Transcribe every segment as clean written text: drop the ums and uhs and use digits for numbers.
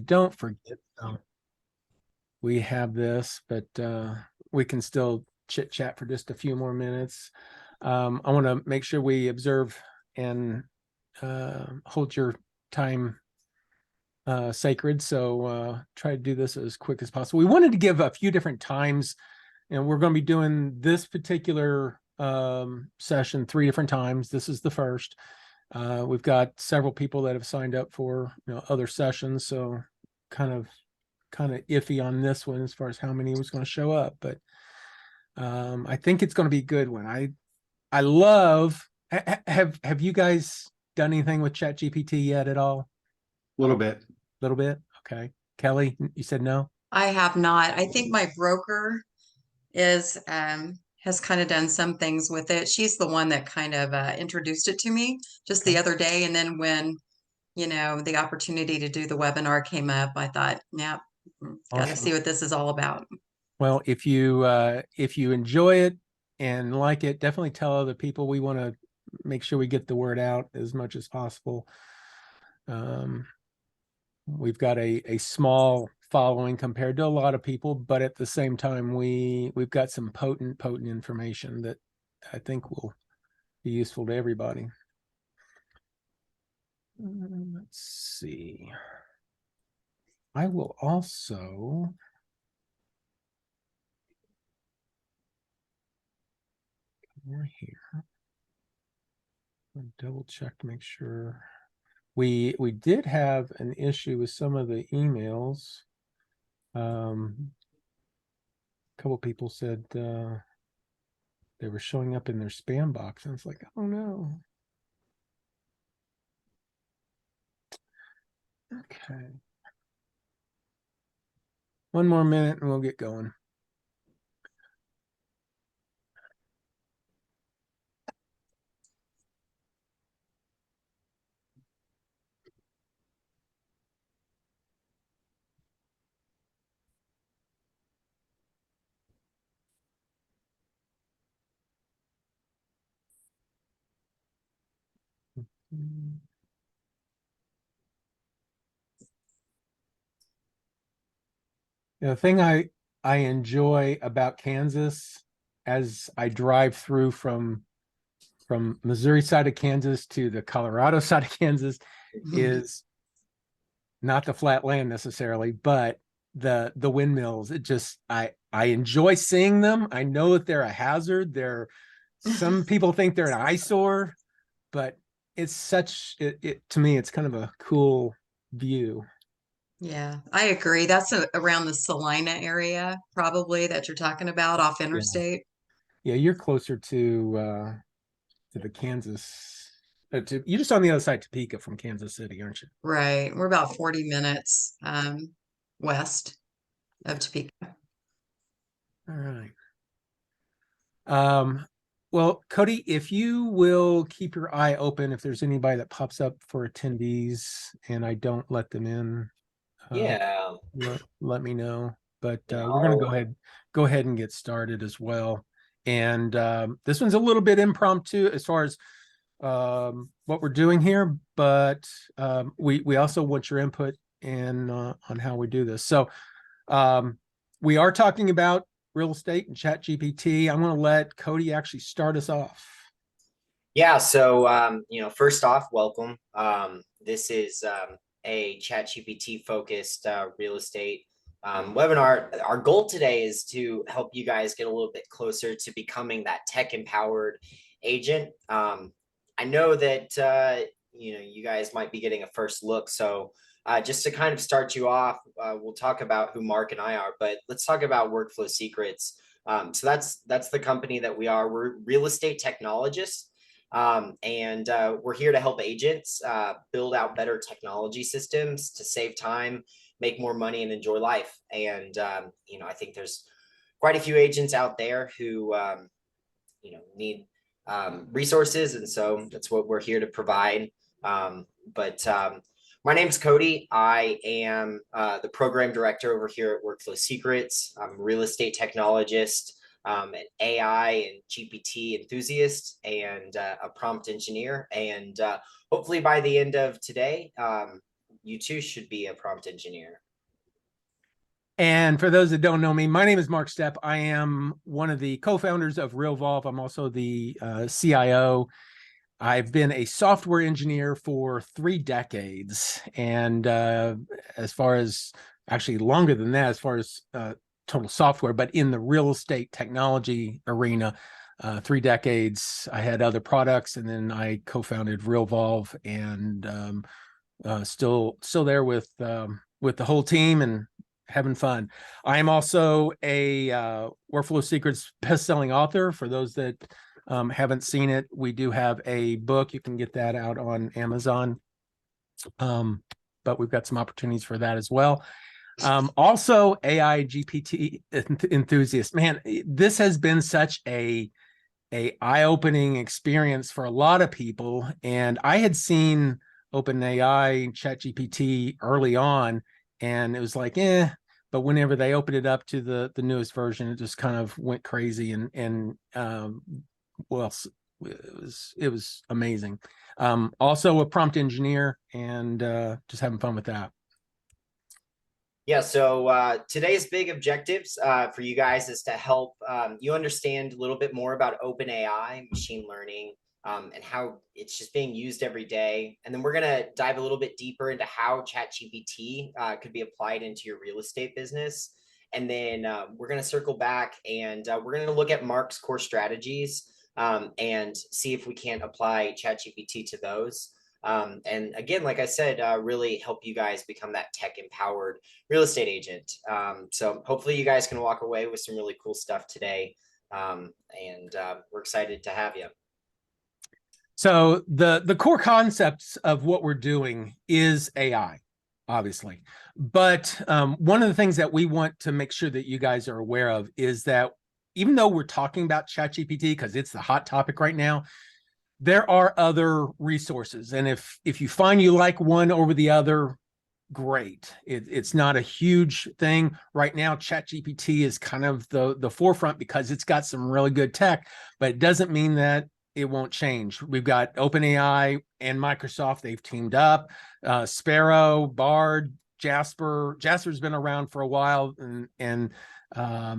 don't forget, we have this, but we can still chit chat for just a few more minutes. I want to make sure we observe and hold your time sacred. So try to do this as quick as possible. We wanted to give a few different times, and we're going to be doing this particular session 3 different times. This is the first. We've got several people that have signed up for other sessions, so kind of iffy on this one as far as how many was going to show up, but I think it's going to be a good one. I love. Have you guys done anything with Chat GPT yet at all? A little bit. Little bit. Okay. Kelly, you said no? I have not. I think my broker is has kind of done some things with it. She's the one that kind of introduced it to me just the other day. And then when, the opportunity to do the webinar came up, I thought, yeah, got to see what this is all about. Well, if you enjoy it and like it, definitely tell other people. We want to make sure we get the word out as much as possible. We've got a small following compared to a lot of people, but at the same time, we've got some potent information that I think will be useful to everybody. Let's see. I will also over here double check to make sure. We did have an issue with some of the emails. A couple people said they were showing up in their spam box, and it's like, oh no. Okay. One more minute and we'll get going. The thing I enjoy about Kansas as I drive through from Missouri side of Kansas to the Colorado side of Kansas is not the flat land necessarily, but the windmills. It just I enjoy seeing them. I know that they're a hazard. Some people think they're an eyesore, but it's such it to me, it's kind of a cool view. Yeah, I agree. That's around the Salina area, probably, that you're talking about off interstate. Yeah, you're closer to the Kansas. You're just on the other side of Topeka from Kansas City, aren't you? Right. We're about 40 minutes west of Topeka. All right. Well, Cody, if you will keep your eye open if there's anybody that pops up for attendees and I don't let them in, Yeah. let me know. But we're going to go ahead and get started as well. And this one's a little bit impromptu as far as what we're doing here, but we also want your input and on how we do this. So we are talking about real estate and Chat GPT. I'm going to let Cody actually start us off. Yeah. So, first off, welcome. This is a Chat GPT focused real estate webinar. Our goal today is to help you guys get a little bit closer to becoming that tech empowered agent. I know that, you guys might be getting a first look. So just to kind of start you off, we'll talk about who Mark and I are, but let's talk about Workflow Secrets. So that's the company that we are. We're real estate technologists, and we're here to help agents build out better technology systems to save time, make more money, and enjoy life. And I think there's quite a few agents out there who need resources, and so that's what we're here to provide. My name is Cody. I am the program director over here at Workflow Secrets. I'm a real estate technologist, an AI and GPT enthusiast, and a prompt engineer. And hopefully by the end of today, you too should be a prompt engineer. And for those that don't know me, my name is Mark Stepp. I am one of the co-founders of RealVolve. I'm also the CIO. I've been a software engineer for 3 decades. And as far as actually longer than that, as far as total software, but in the real estate technology arena, 3 decades. I had other products, and then I co-founded RealVolve, and still there with the whole team and having fun. I am also a Workflow Secrets best-selling author. For those that haven't seen it, we do have a book. You can get that out on Amazon. But we've got some opportunities for that as well. Also, AI GPT enthusiast. Man, this has been such a eye-opening experience for a lot of people. And I had seen OpenAI, Chat GPT early on, and it was like, but whenever they opened it up to the newest version, it just kind of went crazy, and well, it was amazing. Also a prompt engineer, and just having fun with that. Yeah, so today's big objectives for you guys is to help you understand a little bit more about OpenAI, machine learning, and how it's just being used every day. And then we're going to dive a little bit deeper into how ChatGPT could be applied into your real estate business. And then we're going to circle back, and we're going to look at Mark's core strategies and see if we can't apply ChatGPT to those. And again, like I said, really help you guys become that tech empowered real estate agent. So hopefully you guys can walk away with some really cool stuff today. And we're excited to have you. So the core concepts of what we're doing is AI, obviously. But one of the things that we want to make sure that you guys are aware of is that even though we're talking about ChatGPT because it's the hot topic right now, there are other resources. And if you find you like one over the other, great. It's not a huge thing right now. ChatGPT is kind of the forefront because it's got some really good tech, but it doesn't mean that it won't change. We've got OpenAI and Microsoft. They've teamed up. Sparrow, Bard, Jasper. Jasper's been around for a while, and a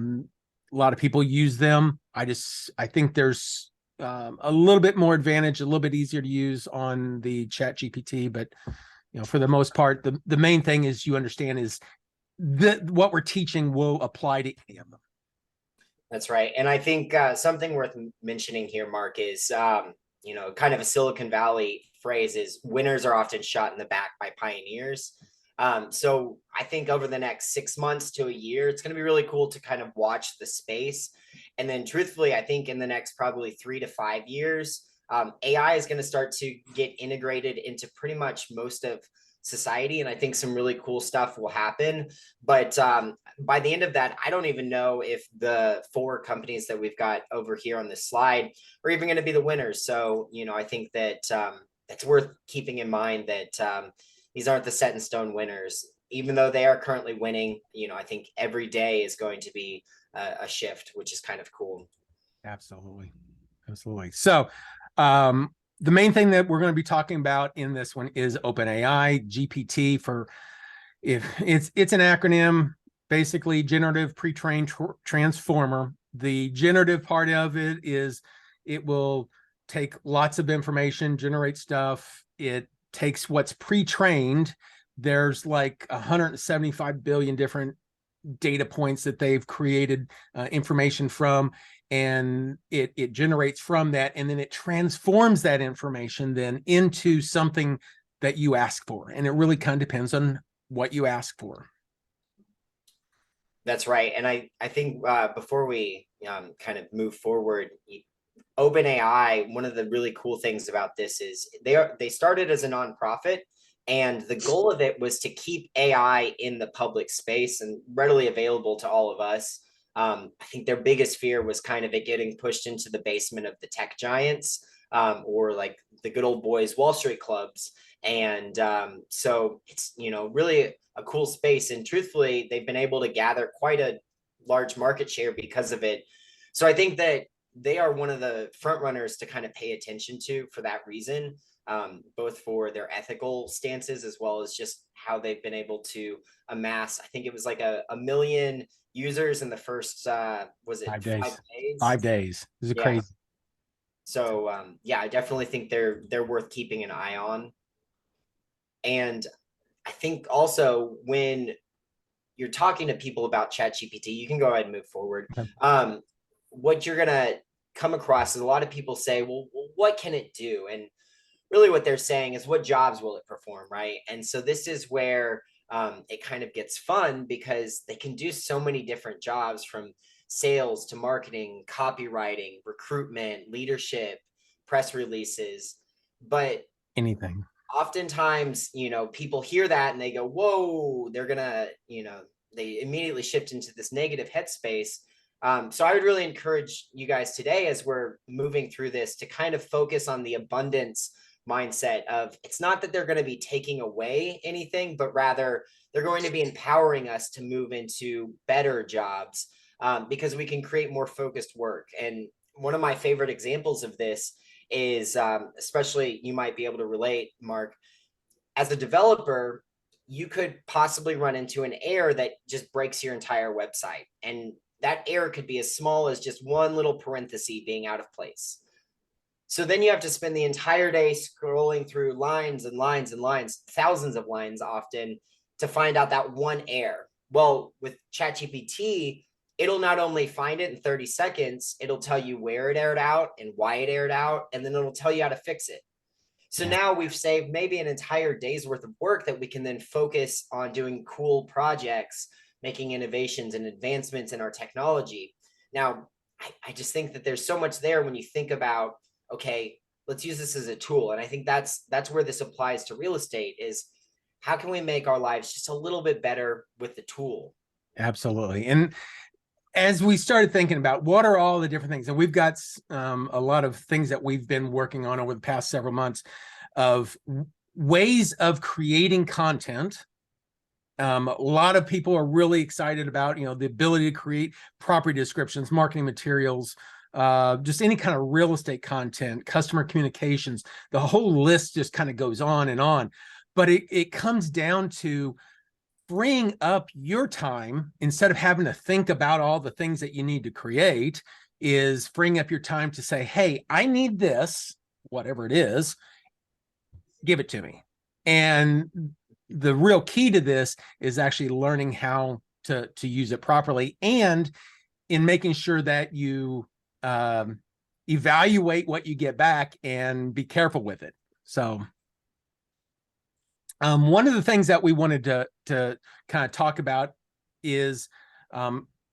lot of people use them. I think there's a little bit more advantage, a little bit easier to use on the Chat GPT, but for the most part, the main thing is you understand is that what we're teaching will apply to any of them. That's right. And I think something worth mentioning here, Mark, is kind of a Silicon Valley phrase is winners are often shot in the back by pioneers. So I think over the next 6 months to a year, it's going to be really cool to kind of watch the space. And then truthfully, I think in the next probably 3 to 5 years, AI is going to start to get integrated into pretty much most of society. And I think some really cool stuff will happen. But by the end of that, I don't even know if the 4 companies that we've got over here on this slide are even going to be the winners. So, I think that it's worth keeping in mind that these aren't the set in stone winners, even though they are currently winning. I think every day is going to be a shift, which is kind of cool. Absolutely. So the main thing that we're going to be talking about in this one is OpenAI, GPT if it's an acronym, basically generative pre-trained transformer. The generative part of it is it will take lots of information, generate stuff. It takes what's pre-trained. There's like 175 billion different data points that they've created information from, and it generates from that, and then it transforms that information then into something that you ask for. And it really kind of depends on what you ask for. That's right. And I think before we kind of move forward, OpenAI, one of the really cool things about this is they started as a nonprofit, and the goal of it was to keep AI in the public space and readily available to all of us. I think their biggest fear was kind of it getting pushed into the basement of the tech giants, or like the good old boys Wall Street clubs. And so it's really a cool space. And truthfully, they've been able to gather quite a large market share because of it. So I think that they are one of the front runners to kind of pay attention to for that reason. both for their ethical stances as well as just how they've been able to amass. I think it was like a million users in the first, was it 5 days? 5 days. This is Yeah. crazy. So yeah, I definitely think they're worth keeping an eye on. And I think also when you're talking to people about ChatGPT, you can go ahead and move forward. Okay. What you're gonna come across is a lot of people say, well, what can it do? And really what they're saying is, what jobs will it perform, right? And so this is where it kind of gets fun, because they can do so many different jobs, from sales to marketing, copywriting, recruitment, leadership, press releases. But Anything. oftentimes, people hear that and they go, whoa, they're gonna, they immediately shift into this negative headspace. So I would really encourage you guys today, as we're moving through this, to kind of focus on the abundance mindset of, it's not that they're going to be taking away anything, but rather they're going to be empowering us to move into better jobs, because we can create more focused work. And one of my favorite examples of this is, especially you might be able to relate, Mark, as a developer, you could possibly run into an error that just breaks your entire website. And that error could be as small as just one little parenthesis being out of place. So then you have to spend the entire day scrolling through lines and lines and lines, thousands of lines often, to find out that one error. Well, with ChatGPT, it'll not only find it in 30 seconds, it'll tell you where it aired out and why it aired out, and then it'll tell you how to fix it. So now we've saved maybe an entire day's worth of work that we can then focus on doing cool projects, making innovations and advancements in our technology. Now, I just think that there's so much there when you think about, okay, let's use this as a tool. And I think that's where this applies to real estate, is how can we make our lives just a little bit better with the tool? Absolutely. And as we started thinking about what are all the different things, and we've got a lot of things that we've been working on over the past several months of ways of creating content. A lot of people are really excited about, the ability to create property descriptions, marketing materials, just any kind of real estate content, customer communications. The whole list just kind of goes on and on. But it comes down to freeing up your time, instead of having to think about all the things that you need to create, is freeing up your time to say, hey, I need this, whatever it is, give it to me. And the real key to this is actually learning how to use it properly, and in making sure that you evaluate what you get back and be careful with it. So one of the things that we wanted to kind of talk about is,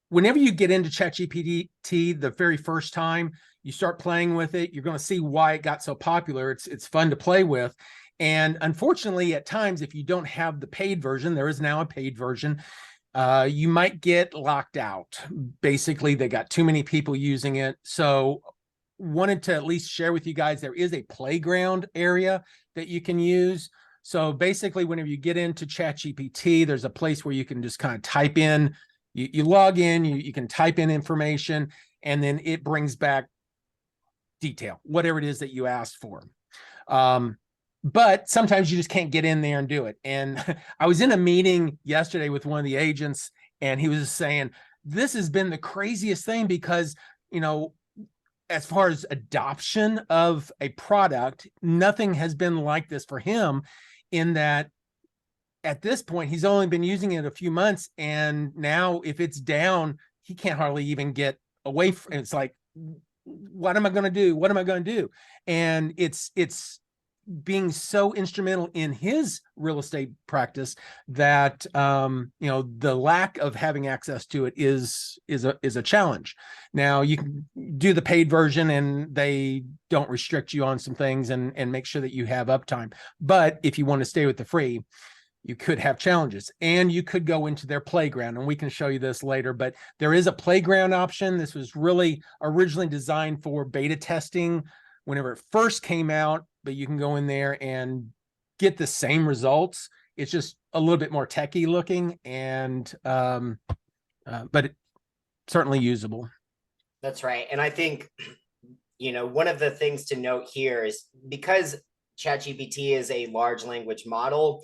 whenever you get into ChatGPT the very first time you start playing with it, you're going to see why it got so popular. It's fun to play with. And unfortunately, at times, if you don't have the paid version, there is now a paid version, you might get locked out. Basically, they got too many people using it. So wanted to at least share with you guys, there is a playground area that you can use. So basically, whenever you get into ChatGPT, there's a place where you can just kind of type in, you log in, you can type in information, and then it brings back detail, whatever it is that you asked for. But sometimes you just can't get in there and do it. And I was in a meeting yesterday with one of the agents, and he was just saying, this has been the craziest thing, because, as far as adoption of a product, nothing has been like this for him, in that at this point, he's only been using it a few months. And now if it's down, he can't hardly even get away from it. It's like, what am I going to do? What am I going to do? And it's being so instrumental in his real estate practice that the lack of having access to it is a challenge. Now you can do the paid version, and they don't restrict you on some things and make sure that you have uptime. But if you want to stay with the free, you could have challenges, and you could go into their playground, and we can show you this later, but there is a playground option. This was really originally designed for beta testing whenever it first came out, but you can go in there and get the same results. It's just a little bit more techie looking, and but it, certainly usable. That's right. And I think, one of the things to note here is, because ChatGPT is a large language model,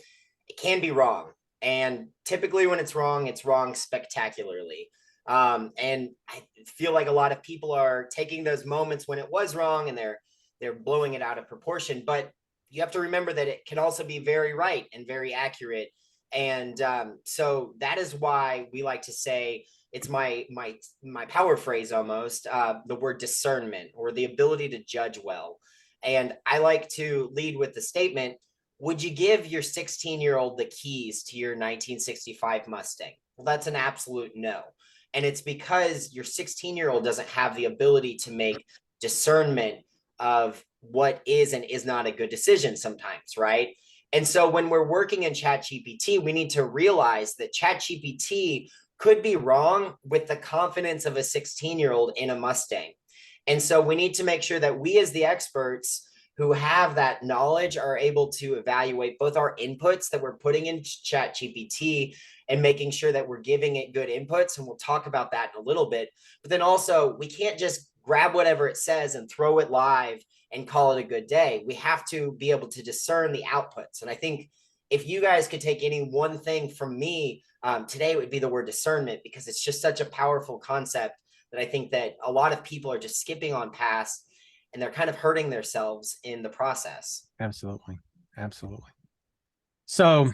it can be wrong. And typically when it's wrong spectacularly. And I feel like a lot of people are taking those moments when it was wrong and they're blowing it out of proportion. But you have to remember that it can also be very right and very accurate. And so that is why we like to say, it's my power phrase almost, the word discernment, or the ability to judge well. And I like to lead with the statement, would you give your 16-year-old the keys to your 1965 Mustang? Well, that's an absolute no. And it's because your 16-year-old doesn't have the ability to make discernment of what is and is not a good decision sometimes, right? And so when we're working in ChatGPT, we need to realize that ChatGPT could be wrong with the confidence of a 16-year-old in a Mustang. And so we need to make sure that we, as the experts who have that knowledge, are able to evaluate both our inputs that we're putting in ChatGPT and making sure that we're giving it good inputs. And we'll talk about that in a little bit. But then also, we can't just grab whatever it says and throw it live and call it a good day. We have to be able to discern the outputs. And I think if you guys could take any one thing from me today, it would be the word discernment, because it's just such a powerful concept that I think that a lot of people are just skipping on past, and they're kind of hurting themselves in the process. Absolutely. Absolutely. So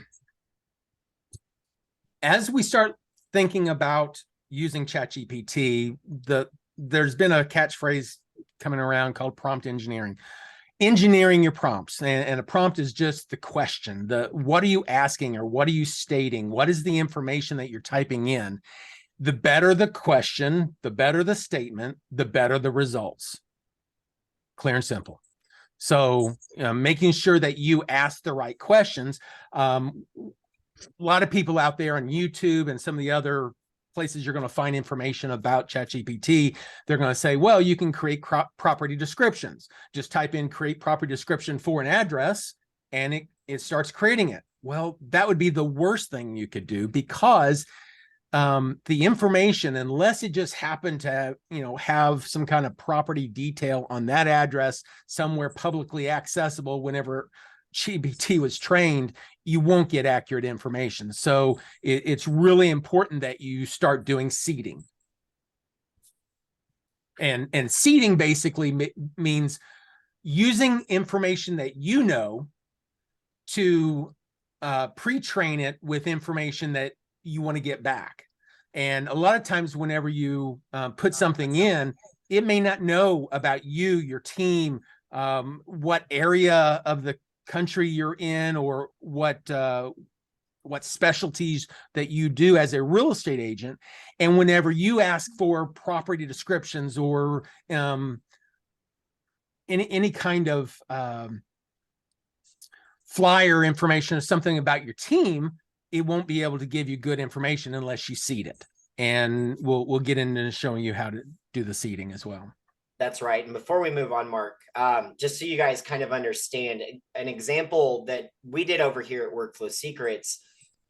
as we start thinking about using ChatGPT, there's been a catchphrase coming around called prompt engineering your prompts. And a prompt is just the question, what are you asking, or what are you stating? What is the information that you're typing in? The better the question, the better the statement, the better the results. Clear and simple. So making sure that you ask the right questions. A lot of people out there on YouTube and some of the other places you're going to find information about ChatGPT, they're going to say, well, you can create property descriptions. Just type in create property description for an address, and it starts creating it. Well, that would be the worst thing you could do, because the information, unless it just happened to have some kind of property detail on that address somewhere publicly accessible whenever GPT was trained, you won't get accurate information. So it's really important that you start doing seeding. And seeding basically means using information that you know to pre-train it with information that you want to get back. And a lot of times whenever you put something in, it may not know about you, your team, what area of the country you're in, or what specialties that you do as a real estate agent. And whenever you ask for property descriptions or any kind of flyer information or something about your team, it won't be able to give you good information unless you seed it. And we'll get into showing you how to do the seeding as well. That's right. And before we move on, Mark, just so you guys kind of understand, an example that we did over here at Workflow Secrets,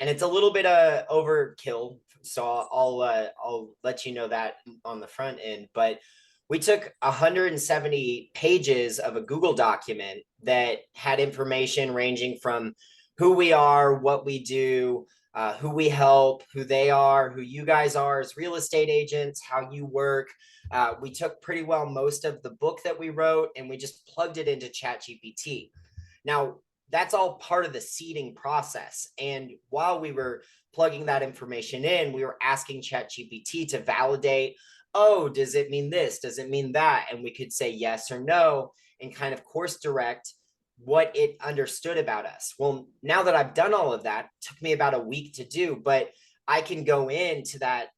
and it's a little bit of overkill, so I'll let you know that on the front end. But we took 170 pages of a Google document that had information ranging from who we are, what we do, who we help, who they are, who you guys are as real estate agents, how you work. We took pretty well most of the book that we wrote, and we just plugged it into ChatGPT. Now, that's all part of the seeding process. And while we were plugging that information in, we were asking ChatGPT to validate, oh, does it mean this? Does it mean that? And we could say yes or no and kind of course direct what it understood about us. Well, now that I've done all of that, it took me about a week to do, but I can go into that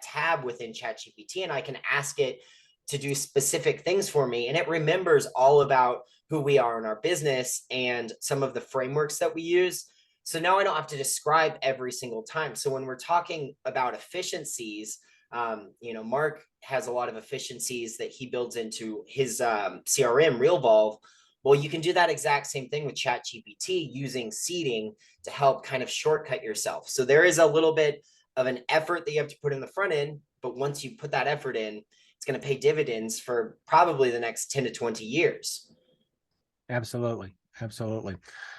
tab within ChatGPT and I can ask it to do specific things for me. And it remembers all about who we are in our business and some of the frameworks that we use. So now I don't have to describe every single time. So when we're talking about efficiencies, Mark has a lot of efficiencies that he builds into his CRM, RealVolve. Well, you can do that exact same thing with ChatGPT using seeding to help kind of shortcut yourself. So there is a little bit of an effort that you have to put in the front end, but once you put that effort in, it's going to pay dividends for probably the next 10 to 20 years. Absolutely. Absolutely.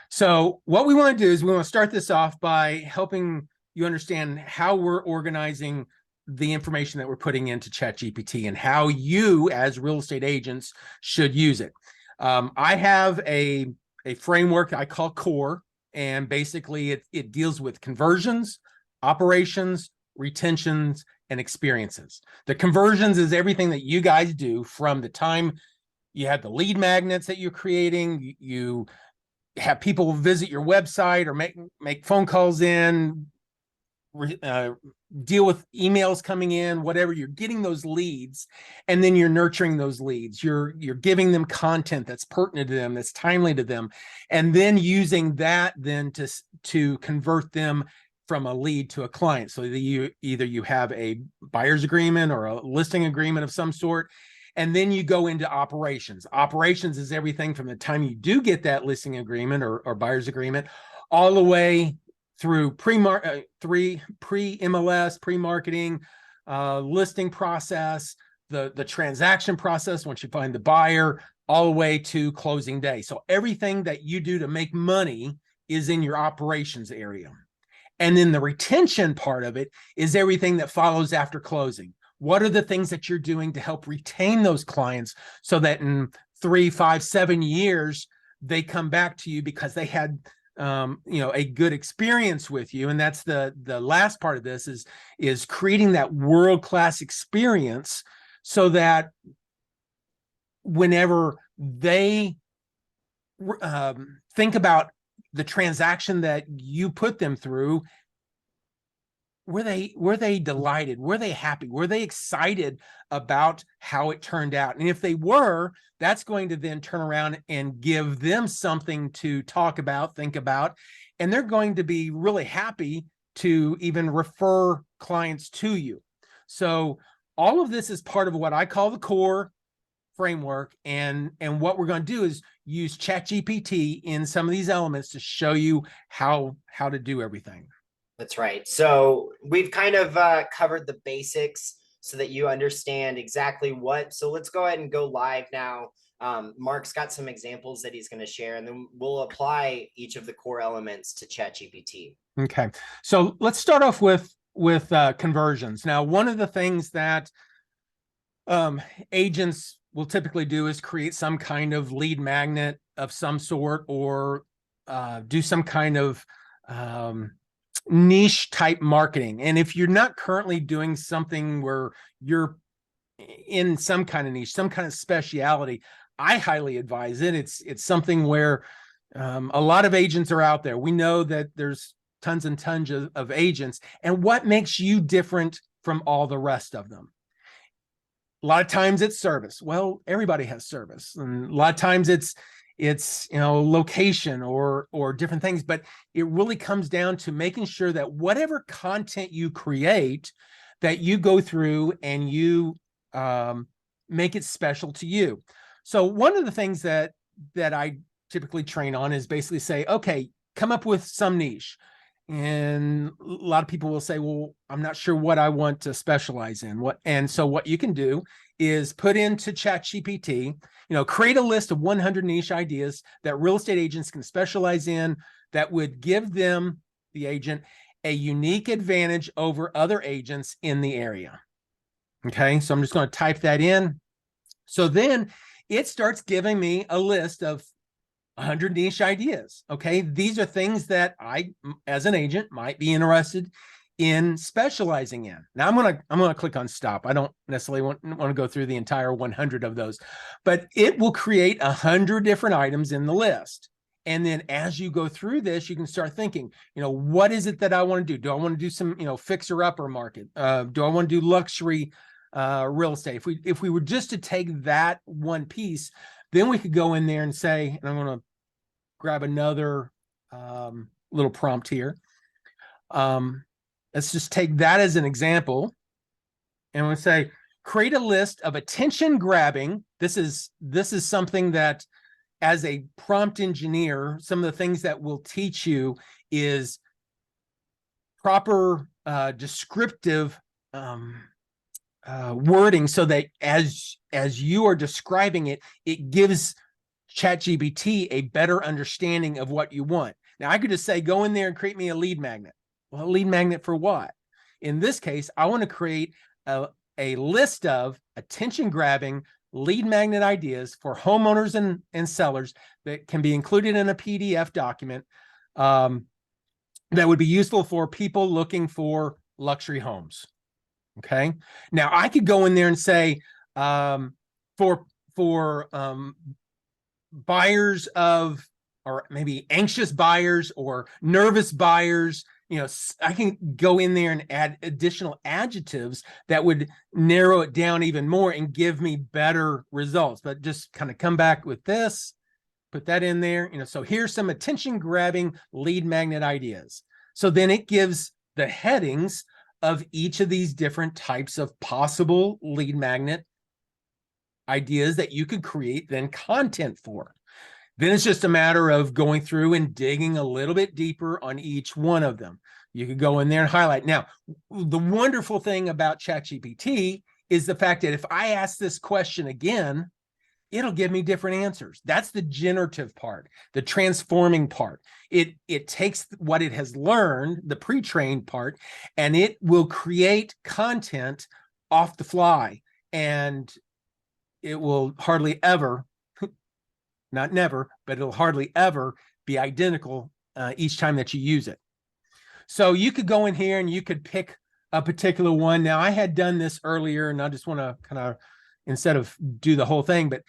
So what we want to do is we want to start this off by helping you understand how we're organizing the information that we're putting into ChatGPT and how you as real estate agents should use it. I have a framework I call C.O.R.E, and basically it deals with conversions, operations, retentions, and experiences. The conversions is everything that you guys do from the time you have the lead magnets that you're creating, you have people visit your website or make phone calls in, deal with emails coming in, whatever. You're getting those leads, and then you're nurturing those leads. You're giving them content that's pertinent to them, that's timely to them, and then using that then to convert them from a lead to a client. So that you have a buyer's agreement or a listing agreement of some sort. And then you go into operations. Operations is everything from the time you do get that listing agreement or buyer's agreement all the way through pre-MLS, pre-marketing, listing process, the transaction process once you find the buyer, all the way to closing day. So everything that you do to make money is in your operations area. And then the retention part of it is everything that follows after closing. What are the things that you're doing to help retain those clients so that in 3, 5, 7 years, they come back to you because they had a good experience with you? And that's the last part of this is creating that world-class experience so that whenever they think about the transaction that you put them through, were they delighted? Were they happy? Were they excited about how it turned out? And if they were, that's going to then turn around and give them something to talk about, think about, and they're going to be really happy to even refer clients to you. So all of this is part of what I call the C.O.R.E framework. And what we're going to do is use ChatGPT in some of these elements to show you how to do everything. That's right. So we've kind of covered the basics so that you understand exactly what. So let's go ahead and go live now. Mark's got some examples that he's going to share, and then we'll apply each of the core elements to ChatGPT. Okay. So let's start off with conversions. Now, one of the things that agents will typically do is create some kind of lead magnet of some sort, or do some kind of niche type marketing. And if you're not currently doing something where you're in some kind of niche, some kind of speciality, I highly advise it. It's something where a lot of agents are out there. We know that there's tons and tons of agents. And what makes you different from all the rest of them? A lot of times it's service. Well, everybody has service. And a lot of times it's location or different things, but it really comes down to making sure that whatever content you create, that you go through and you make it special to you. So one of the things that I typically train on is basically say, okay, come up with some niche. And a lot of people will say, well, I'm not sure what I want to specialize in. So what you can do is put into ChatGPT, create a list of 100 niche ideas that real estate agents can specialize in that would give them, the agent, a unique advantage over other agents in the area. Okay, so I'm just going to type that in. So then it starts giving me a list of 100 niche ideas. Okay, these are things that I, as an agent, might be interested in specializing in. Now I'm gonna click on stop. I don't necessarily want to go through the entire 100 of those, but it will create 100 different items in the list. And then as you go through this, you can start thinking, what is it that I want to do? Do I want to do some, fixer-upper market? Do I want to do luxury real estate? If we were just to take that one piece, then we could go in there and say, and I'm going to grab another little prompt here. Let's just take that as an example. And we'll say, create a list of attention grabbing. This is something that, as a prompt engineer, some of the things that we'll teach you is proper descriptive wording, so that as you are describing it, it gives ChatGPT a better understanding of what you want. Now, I could just say, go in there and create me a lead magnet. Well, a lead magnet for what? In this case, I want to create a list of attention-grabbing lead magnet ideas for homeowners and sellers that can be included in a PDF document that would be useful for people looking for luxury homes. Okay. Now I could go in there and say, for buyers of, or maybe anxious buyers or nervous buyers, I can go in there and add additional adjectives that would narrow it down even more and give me better results. But just kind of come back with this, put that in there, so here's some attention grabbing lead magnet ideas. So then it gives the headings of each of these different types of possible lead magnet ideas that you could create then content for. Then it's just a matter of going through and digging a little bit deeper on each one of them. You could go in there and highlight. Now, the wonderful thing about ChatGPT is the fact that if I ask this question again, it'll give me different answers. That's the generative part, the transforming part. It takes what it has learned, the pre-trained part, and it will create content off the fly. And it will hardly ever, not never, but it'll hardly ever be identical each time that you use it. So you could go in here and you could pick a particular one. Now, I had done this earlier, and I just want to kind of, instead of do the whole thing, but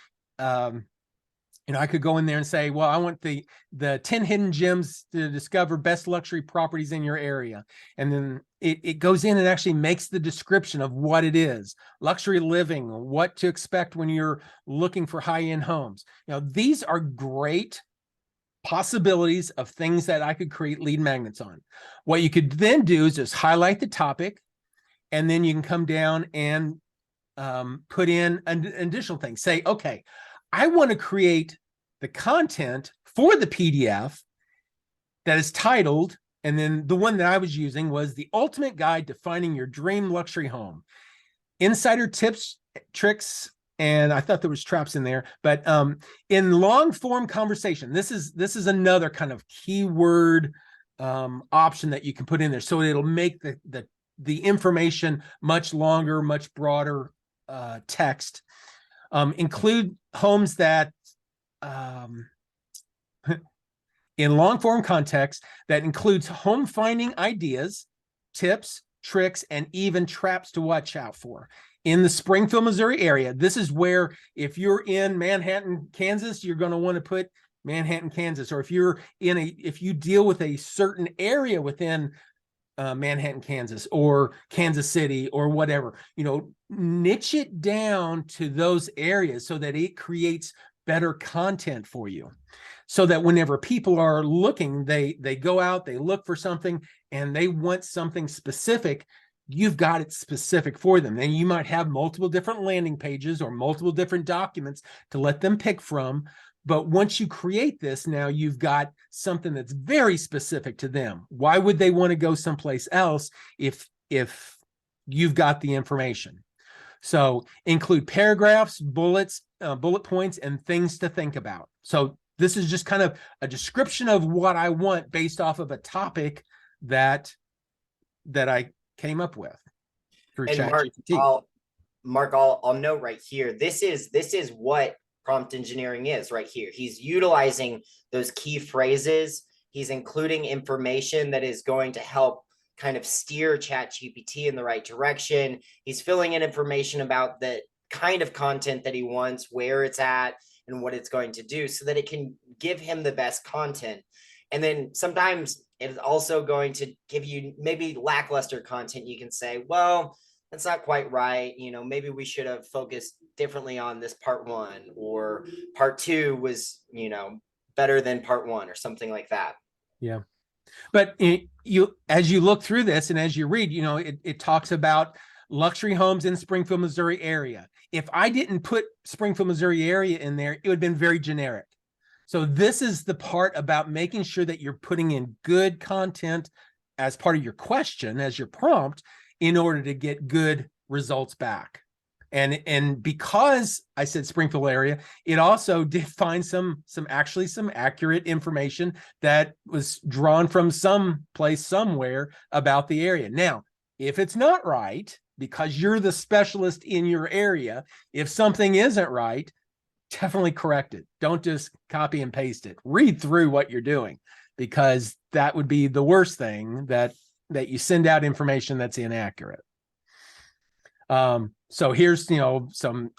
I could go in there and say, well, I want the 10 hidden gems to discover best luxury properties in your area. And then it goes in and actually makes the description of what it is, luxury living, what to expect when you're looking for high-end homes. These are great possibilities of things that I could create lead magnets on. What you could then do is just highlight the topic, and then you can come down and put in an additional thing. Say, okay, I want to create the content for the PDF that is titled, and then the one that I was using was The Ultimate Guide to Finding Your Dream Luxury Home. Insider tips, tricks, and I thought there was traps in there, but in long form conversation, this is another kind of keyword option that you can put in there. So it'll make the information much longer, much broader text. Include homes that in long form context that includes home finding ideas, tips, tricks, and even traps to watch out for. In the Springfield, Missouri area, this is where, if you're in Manhattan, Kansas, you're going to want to put Manhattan, Kansas, or if you deal with a certain area within Manhattan, Kansas, or Kansas City, or whatever, niche it down to those areas so that it creates better content for you. So that whenever people are looking, they go out, they look for something, and they want something specific, you've got it specific for them. And you might have multiple different landing pages or multiple different documents to let them pick from. But once you create this, now you've got something that's very specific to them. Why would they want to go someplace else if you've got the information? So include paragraphs, bullet points, and things to think about. So this is just kind of a description of what I want based off of a topic that I came up with through ChatGPT. Mark, I'll note right here. This is what prompt engineering is right here. He's utilizing those key phrases. He's including information that is going to help kind of steer ChatGPT in the right direction. He's filling in information about the kind of content that he wants, where it's at, and what it's going to do, so that it can give him the best content. And then sometimes it's also going to give you maybe lackluster content. You can say, well, that's not quite right. Maybe we should have focused differently on this part one, or part two was, better than part one, or something like that. Yeah. But as you look through this and as you read, it talks about luxury homes in Springfield, Missouri area. If I didn't put Springfield, Missouri area in there, it would have been very generic. So this is the part about making sure that you're putting in good content as part of your question, as your prompt, in order to get good results back. And because I said Springfield area, it also did find some accurate information that was drawn from some place somewhere about the area. Now, if it's not right, because you're the specialist in your area, if something isn't right, definitely correct it. Don't just copy and paste it. Read through what you're doing, because that would be the worst thing, that you send out information that's inaccurate. So here's, some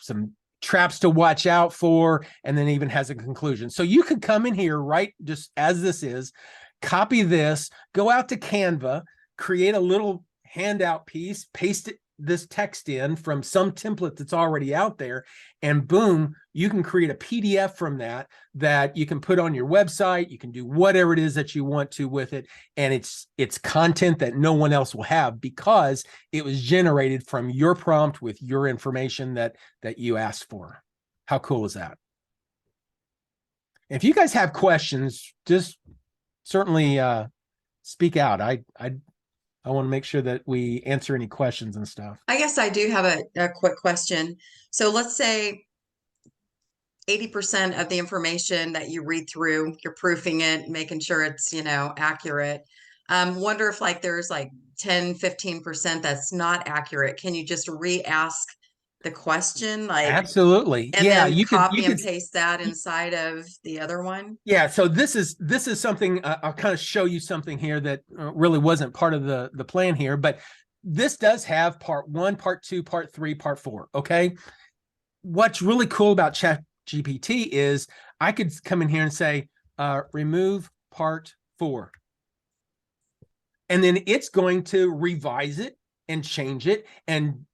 traps to watch out for, and then even has a conclusion. So you could come in here, right, just as this is, copy this, go out to Canva, create a little handout piece, paste this text in from some template that's already out there, and boom, you can create a PDF from that you can put on your website. You can do whatever it is that you want to with it, and it's content that no one else will have, because it was generated from your prompt with your information that you asked for. How cool is that? If you guys have questions, just certainly speak out. I want to make sure that we answer any questions and stuff. I guess I do have a quick question. So let's say 80% of the information that you read through, you're proofing it, making sure it's, accurate. Wonder if like there's like 10, 15% that's not accurate. Can you just re-ask the question? Absolutely. And Yeah, then you copy could and paste that inside of the other one? Yeah, so this is something, I'll kind of show you something here that really wasn't part of the plan here, but this does have part 1, part 2, part 3, part 4. Okay. What's really cool about Chat GPT is I could come in here and say, remove part 4. And then it's going to revise it and change it and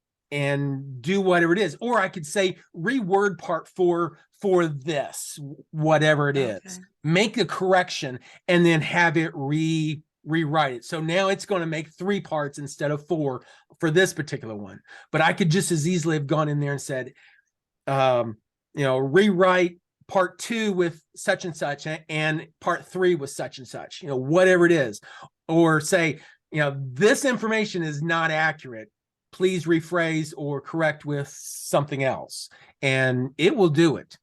do whatever it is. Or I could say reword part 4 for this, whatever it is. Okay. Make a correction and then have it rewrite it. So now it's going to make 3 parts instead of 4 for this particular one. But I could just as easily have gone in there and said, rewrite part 2 with such and such, and part 3 with such and such, whatever it is. Or say, this information is not accurate. Please rephrase or correct with something else. And it will do it.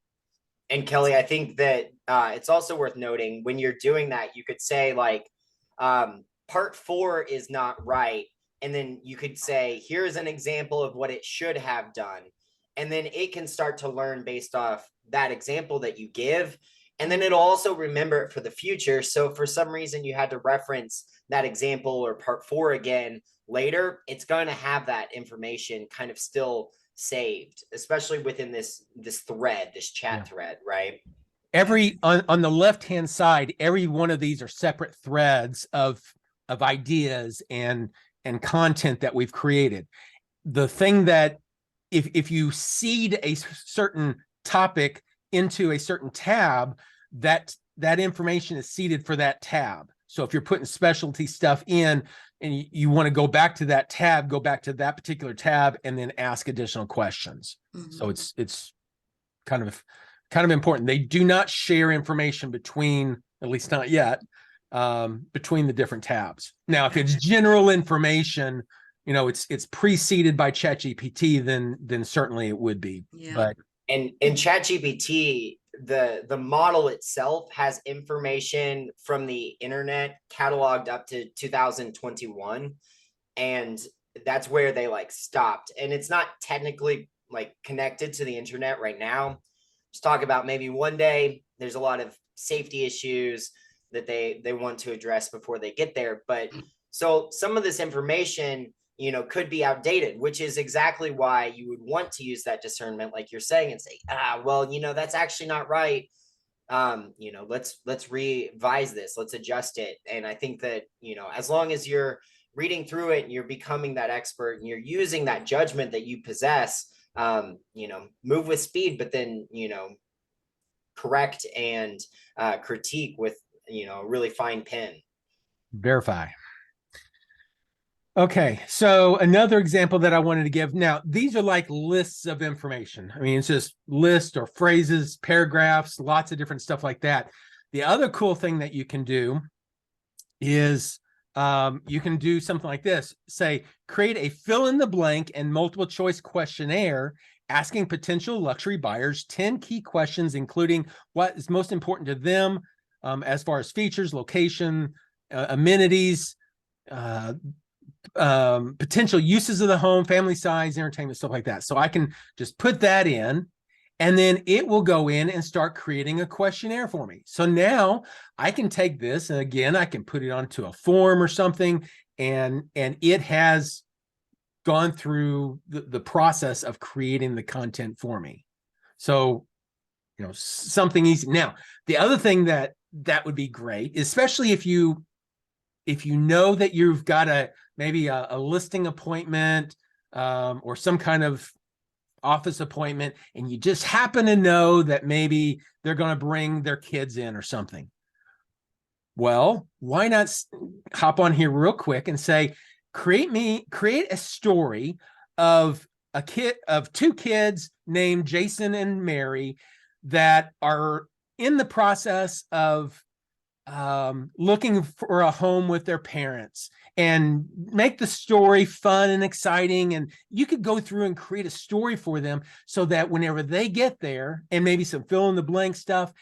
And Kelly, I think that it's also worth noting, when you're doing that, you could say like, part 4 is not right. And then you could say, here's an example of what it should have done. And then it can start to learn based off that example that you give. And then it'll also remember it for the future. So if for some reason you had to reference that example or part 4 again later, it's going to have that information kind of still saved, especially within this thread, this chat thread, right? Every on the left-hand side, every one of these are separate threads of ideas and content that we've created. The thing that if you seed a certain topic into a certain tab, that information is seeded for that tab. So if you're putting specialty stuff in and you want to go back to that tab, go back to that particular tab and then ask additional questions. Mm-hmm. So it's kind of important. They do not share information between, at least not yet, between the different tabs. Now, if it's general information, it's preceded by ChatGPT, then certainly it would be. Yeah. But in ChatGPT, the model itself has information from the internet cataloged up to 2021, and that's where they stopped. And it's not technically connected to the internet right now. Just talk about maybe one day there's a lot of safety issues that they want to address before they get there. But so some of this information, could be outdated, which is exactly why you would want to use that discernment, like you're saying, and say, well, that's actually not right. Let's revise this, let's adjust it. And I think that, as long as you're reading through it and you're becoming that expert and you're using that judgment that you possess, move with speed, but then, correct and critique with, a really fine pen. Verify. Okay, so another example that I wanted to give. Now, these are like lists of information. I mean, it's just lists or phrases, paragraphs, lots of different stuff like that. The other cool thing that you can do is you can do something like this. Say, create a fill in the blank and multiple choice questionnaire asking potential luxury buyers 10 key questions, including what is most important to them as far as features, location, amenities, potential uses of the home, family size, entertainment, stuff like that. So I can just put that in, and then it will go in and start creating a questionnaire for me. So now I can take this, and again, I can put it onto a form or something, and it has gone through the process of creating the content for me. So, something easy. Now, the other thing that would be great, especially if you know that you've got maybe a listing appointment or some kind of office appointment, and you just happen to know that maybe they're going to bring their kids in or something. Well, why not hop on here real quick and say, create a story of two kids named Jason and Mary that are in the process of looking for a home with their parents, and make the story fun and exciting. And you could go through and create a story for them so that whenever they get there, and maybe some fill in the blank stuff,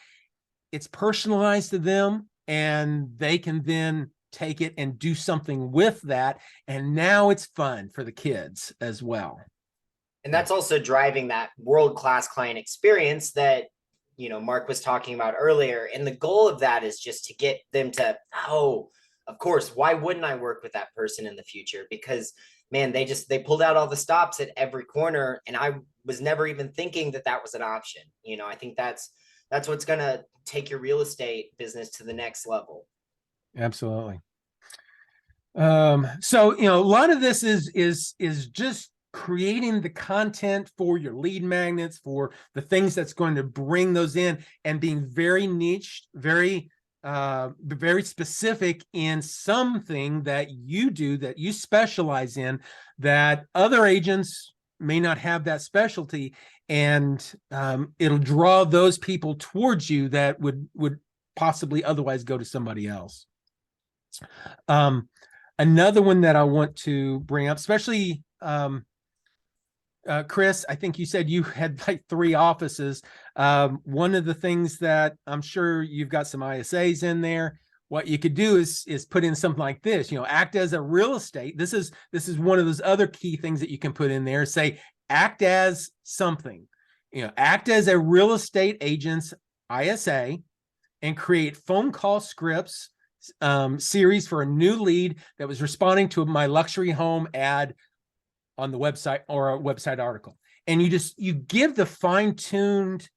it's personalized to them, and they can then take it and do something with that. And now it's fun for the kids as well. And that's also driving that world-class client experience that, Mark was talking about earlier. And the goal of that is just to get them to, oh, of course, why wouldn't I work with that person in the future? Because, man, they pulled out all the stops at every corner, and I was never even thinking that was an option. I think that's what's going to take your real estate business to the next level. Absolutely. So, a lot of this is just creating the content for your lead magnets, for the things that's going to bring those in, and being very niche, very specific in something that you do, that you specialize in, that other agents may not have that specialty. And it'll draw those people towards you that would possibly otherwise go to somebody else. Another one that I want to bring up, especially Chris, I think you said you had like 3 offices. One of the things that I'm sure you've got some ISAs in there. What you could do is put in something like this, act as a real estate. This is one of those other key things that you can put in there. Say, act as something, act as a real estate agent's ISA, and create phone call scripts series for a new lead that was responding to my luxury home ad on the website or a website article. And you give the fine-tuned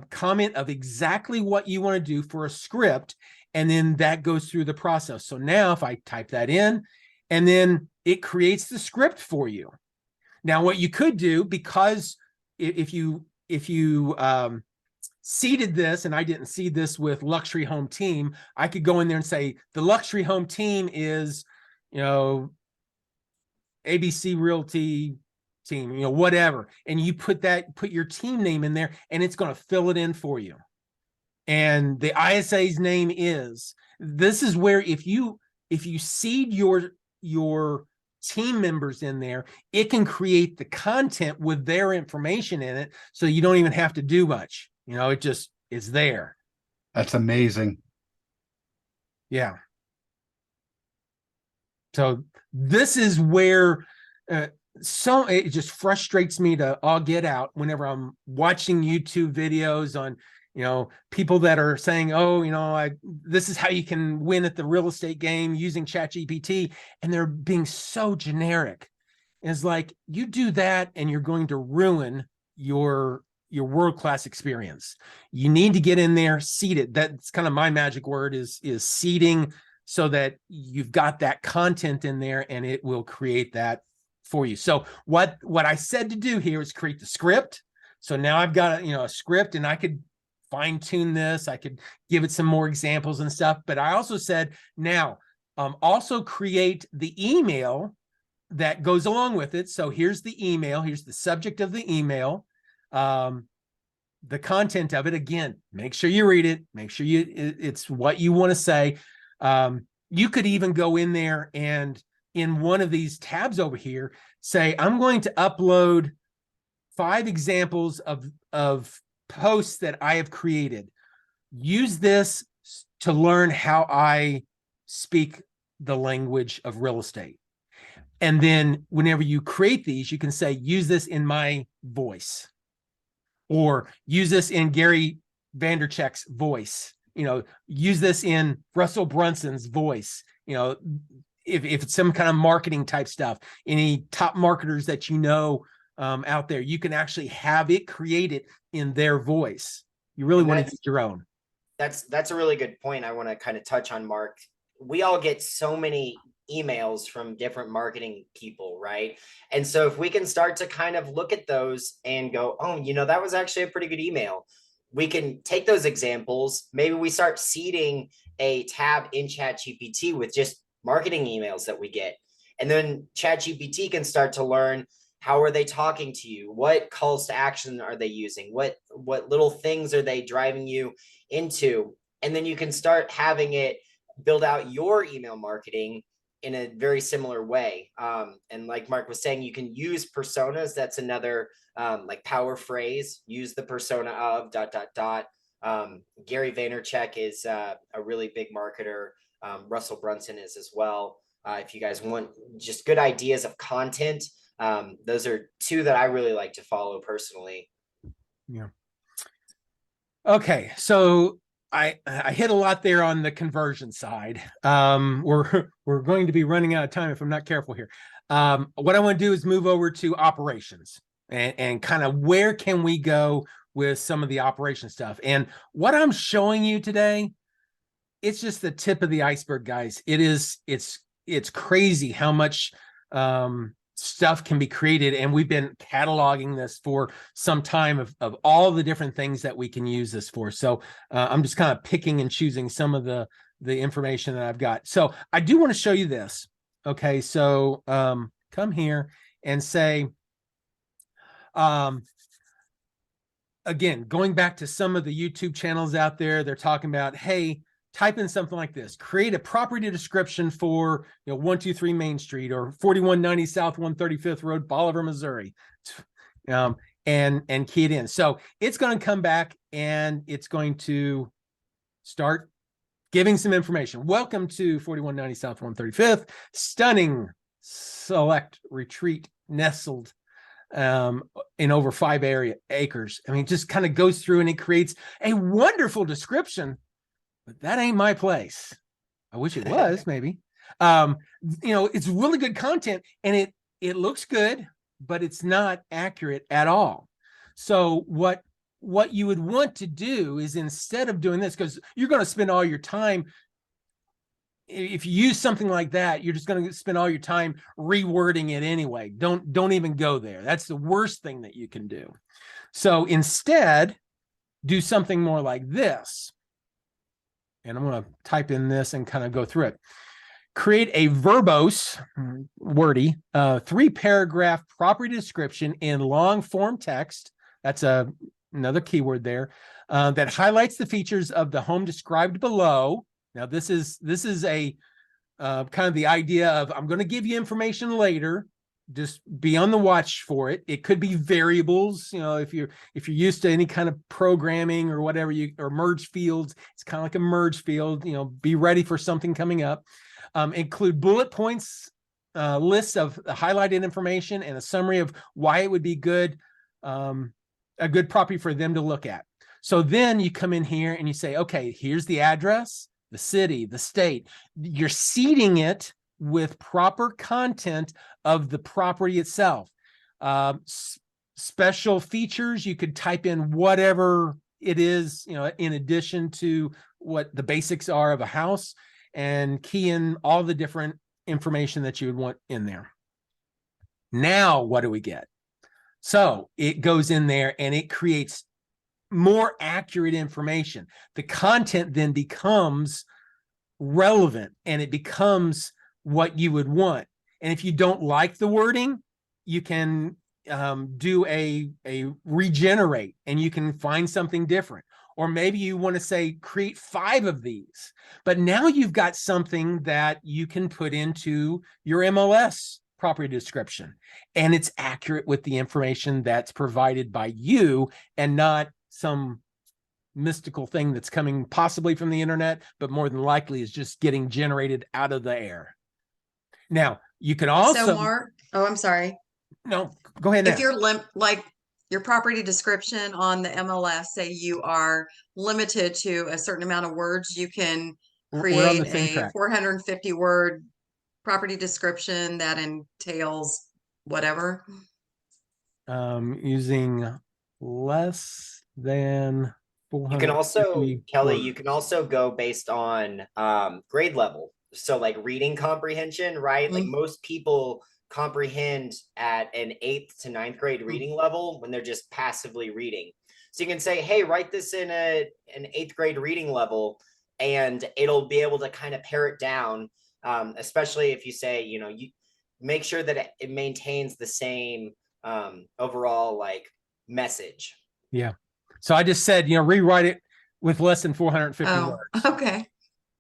comment of exactly what you want to do for a script, and then that goes through the process. So now if I type that in, and then it creates the script for you. Now what you could do, because if you seeded this, and I didn't seed this with Luxury Home Team, I could go in there and say, the Luxury Home Team is, ABC Realty Team, whatever. And you put your team name in there, and it's going to fill it in for you. And the ISA's name this is where if you seed your team members in there, it can create the content with their information in it. So you don't even have to do much. It just is there. That's amazing. Yeah. So this is where it just frustrates me to all get out whenever I'm watching YouTube videos on, people that are saying, oh, this is how you can win at the real estate game using Chat GPT, and they're being so generic. It's like, you do that and you're going to ruin your world-class experience. You need to get in there, seed it. That's kind of my magic word is seeding, so that you've got that content in there, and it will create that for you. So what I said to do here is create the script. So now I've got a script, and I could fine tune this. I could give it some more examples and stuff. But I also said, now also create the email that goes along with it. So here's the email. Here's the subject of the email. The content of it, again, make sure you read it. Make sure it's what you want to say. you could even go in there and in one of these tabs over here, say, I'm going to upload 5 examples of posts that I have created. Use this to learn how I speak the language of real estate. And then whenever you create these, you can say, use this in my voice, or use this in Gary Vandercheck's voice, use this in Russell Brunson's voice, if it's some kind of marketing type stuff, any top marketers that out there, you can actually have it created in their voice. You really want to use your own. That's a really good point. I want to kind of touch on, Mark. We all get so many emails from different marketing people, right? And so if we can start to kind of look at those and go, oh, that was actually a pretty good email. We can take those examples. Maybe we start seeding a tab in Chat GPT with just marketing emails that we get. And then Chat GPT can start to learn, how are they talking to you? What calls to action are they using? What little things are they driving you into? And then you can start having it build out your email marketing in a very similar way. And like Mark was saying, you can use personas. That's another like power phrase. Use the persona of ... Gary Vaynerchuk is a really big marketer. Russell Brunson is as well. If you guys want just good ideas of content, those are 2 that I really like to follow personally. Yeah. Okay, so I hit a lot there on the conversion side. We're going to be running out of time if I'm not careful here. What I want to do is move over to operations and kind of where can we go with some of the operation stuff. And what I'm showing you today, it's just the tip of the iceberg, guys. It's crazy how much stuff can be created, and we've been cataloging this for some time of all the different things that we can use this for. So I'm just kind of picking and choosing some of the information that I've got. So I do want to show you this. Okay, so come here and say, again, going back to some of the YouTube channels out there, they're talking about, hey, type in something like this, create a property description for 123 Main Street or 4190 South 135th Road, Bolivar, Missouri, and key it in. So it's going to come back and it's going to start giving some information. Welcome to 4190 South 135th, stunning select retreat nestled in over 5 acres. I mean, it just kind of goes through and it creates a wonderful description. But that ain't my place. I wish it was, maybe. It's really good content and it looks good, but it's not accurate at all. So what you would want to do is, instead of doing this, because you're going to spend all your time, if you use something like that, you're just going to spend all your time rewording it anyway. Don't even go there. That's the worst thing that you can do. So instead, do something more like this. And I'm going to type in this and kind of go through it. Create a verbose, wordy, 3-paragraph property description in long form text. That's another keyword there, that highlights the features of the home described below. Now, this is a kind of the idea of, I'm going to give you information later. Just be on the watch for it. It could be variables. If you're used to any kind of programming or whatever, or merge fields, it's kind of like a merge field. Be ready for something coming up. Include bullet points, lists of highlighted information, and a summary of why it would be good, a good property for them to look at. So then you come in here and you say, okay, here's the address, the city, the state. You're seeding it with proper content of the property itself. Special features, you could type in whatever it is, in addition to what the basics are of a house, and key in all the different information that you would want in there. Now, what do we get? So it goes in there and it creates more accurate information. The content then becomes relevant and it becomes what you would want. And if you don't like the wording, you can do a regenerate and you can find something different. or maybe you want to say create 5 of these. But now you've got something that you can put into your MLS property description, and it's accurate with the information that's provided by you and not some mystical thing that's coming possibly from the internet, but more than likely is just getting generated out of the air. Now, you can also, So Mark, oh, I'm sorry. no, go ahead. If you're like your property description on the MLS, say you are limited to a certain amount of words, you can We're on the create same a track. 450 word property description that entails whatever. Using less than 450 You can also, Kelly, words. you can also go based on grade level. So like reading comprehension, right? Like most people comprehend at an 8th to 9th grade reading level when they're just passively reading. So you can say, hey, write this in an 8th grade reading level, and it'll be able to kind of pare it down, especially if you say, you know, you make sure that it maintains the same overall like message. Yeah. So I just said, rewrite it with less than 450 Oh, words. okay.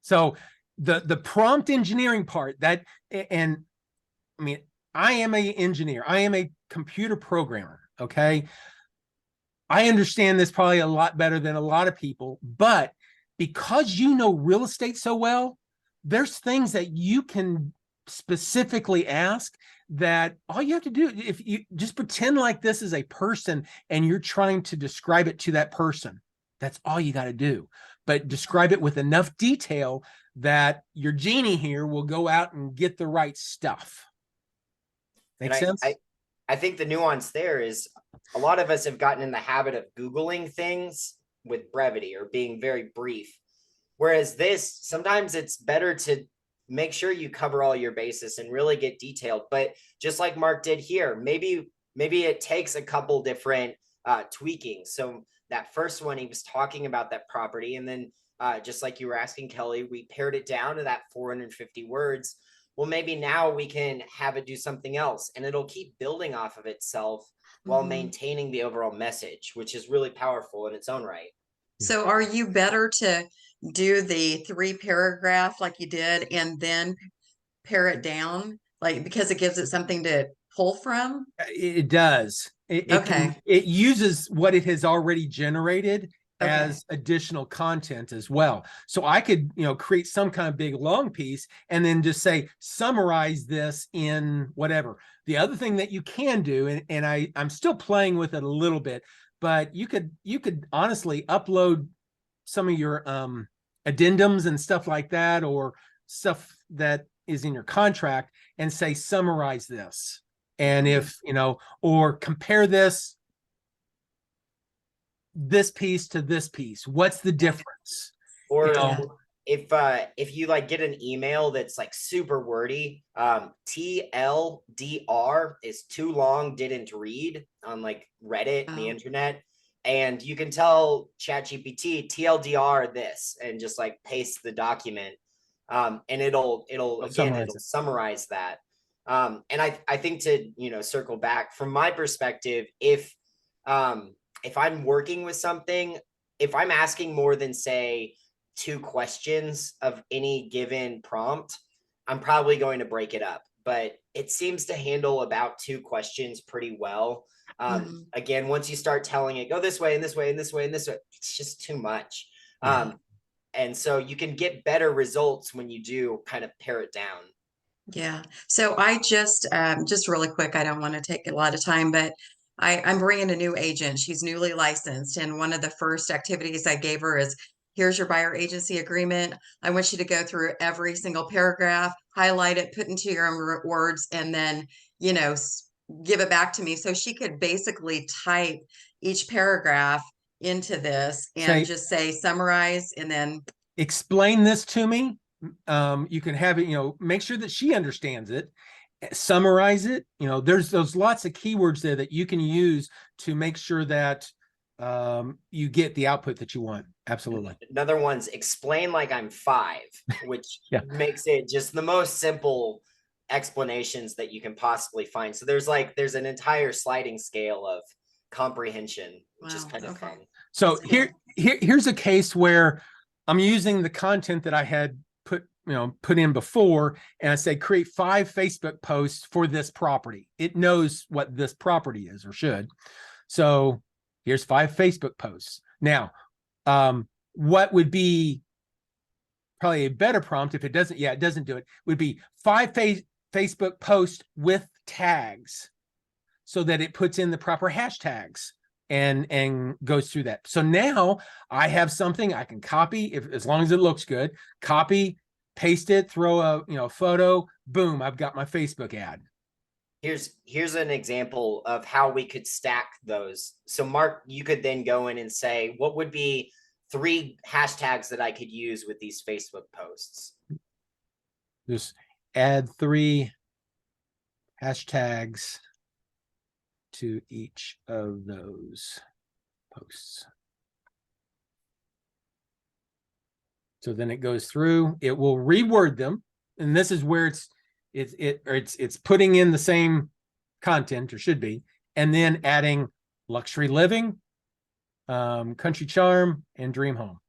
So the prompt engineering part, that, and I mean, I am an engineer. I am a computer programmer. Okay. I understand this probably a lot better than a lot of people, but because you know real estate so well, there's things that you can specifically ask that all you have to do, if you just pretend like this is a person and you're trying to describe it to that person, that's all you got to do. But describe it with enough detail that your genie here will go out and get the right stuff. Make sense? I think the nuance there is a lot of us have gotten in the habit of Googling things with brevity or being very brief. Whereas this, sometimes it's better to make sure you cover all your bases and really get detailed. But just like Mark did here, maybe it takes a couple different tweaking. So that first one, he was talking about that property. And then just like you were asking, Kelly, we pared it down to that 450 words. Well, maybe now we can have it do something else, and it'll keep building off of itself while maintaining the overall message, which is really powerful in its own right. So are you better to do the 3 paragraph like you did and then pare it down, like because it gives it something to pull from? It does. It uses what it has already generated as additional content as well. So I could, create some kind of big long piece and then just say, summarize this in whatever. The other thing that you can do, and I'm still playing with it a little bit, but you could honestly upload some of your addendums and stuff like that, or stuff that is in your contract, and say, summarize this. And if, or compare this piece to this piece, what's the difference? Or if you like get an email that's like super wordy, TLDR is too long, didn't read, on like Reddit, the internet. And you can tell ChatGPT TLDR this, and just like paste the document. And it'll summarize that. And I think to, circle back from my perspective, if I'm working with something, if I'm asking more than say 2 questions of any given prompt, I'm probably going to break it up, but it seems to handle about 2 questions pretty well. Again, once you start telling it, go this way and this way and this way and this way, it's just too much. And so you can get better results when you do kind of pare it down. Yeah. So I just really quick, I don't want to take a lot of time, but I'm bringing a new agent. She's newly licensed. And one of the first activities I gave her is, here's your buyer agency agreement. I want you to go through every single paragraph, highlight it, put into your own words, and then, give it back to me. So she could basically type each paragraph into this and just say, summarize, and then explain this to me. You can have it, make sure that she understands it, summarize it. There's those lots of keywords there that you can use to make sure that you get the output that you want. Absolutely. Another one's explain like I'm 5, which makes it just the most simple explanations that you can possibly find. So there's an entire sliding scale of comprehension, which is Wow, kind of okay. fun. So That's cool. here's a case where I'm using the content that I had put in before, and I say create 5 Facebook posts for this property. It knows what this property is, or should. So here's 5 Facebook posts. Now, what would be probably a better prompt if it doesn't, it doesn't do it, would be 5 Facebook posts with tags, so that it puts in the proper hashtags and goes through that. So now I have something I can copy, as long as it looks good, copy, paste it, throw a photo, boom, I've got my Facebook ad. Here's an example of how we could stack those. So Mark, you could then go in and say, what would be 3 hashtags that I could use with these Facebook posts? Just add 3 hashtags to each of those posts. So then it goes through, it will reword them. And this is where it's putting in the same content, or should be, and then adding luxury living, country charm, and dream home,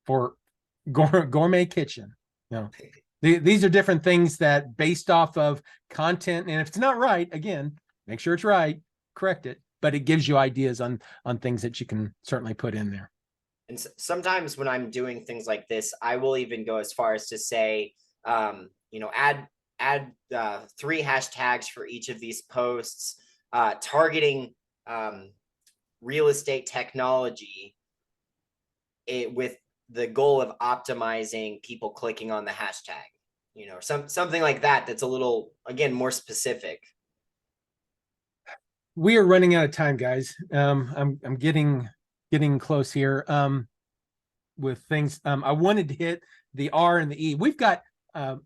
for gourmet kitchen. These are different things that, based off of content, and if it's not right, again, make sure it's right, correct it, but it gives you ideas on things that you can certainly put in there. And sometimes when I'm doing things like this, I will even go as far as to say, add 3 hashtags for each of these posts, targeting real estate technology, with the goal of optimizing people clicking on the hashtag, something like that. That's a little, again, more specific. We are running out of time, guys. I'm getting close here with things. I wanted to hit the R and the E. We've got I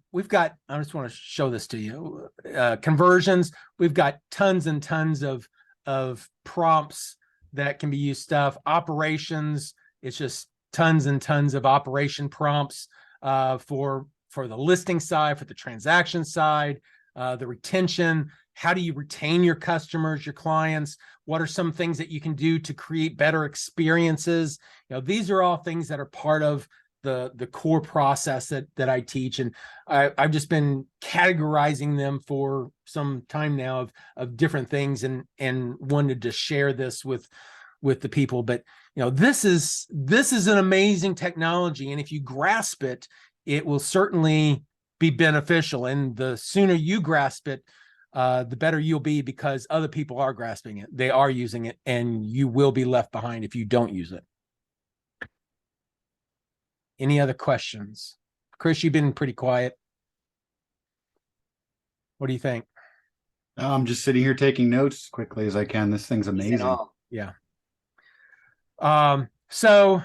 just want to show this to you. Conversions. We've got tons and tons of prompts that can be used. Stuff. Operations. It's just tons and tons of operation prompts for the listing side, for the transaction side, the retention. How do you retain your customers, your clients? What are some things that you can do to create better experiences? These are all things that are part of the core process that I teach. And I've just been categorizing them for some time now of different things, and wanted to share this with the people. But this is an amazing technology, and if you grasp it, it will certainly be beneficial. And the sooner you grasp it, the better you'll be, because other people are grasping it, they are using it, and you will be left behind if you don't use it. Any other questions? Chris, you've been pretty quiet. What do you think? I'm just sitting here taking notes as quickly as I can. This thing's amazing. Yeah. So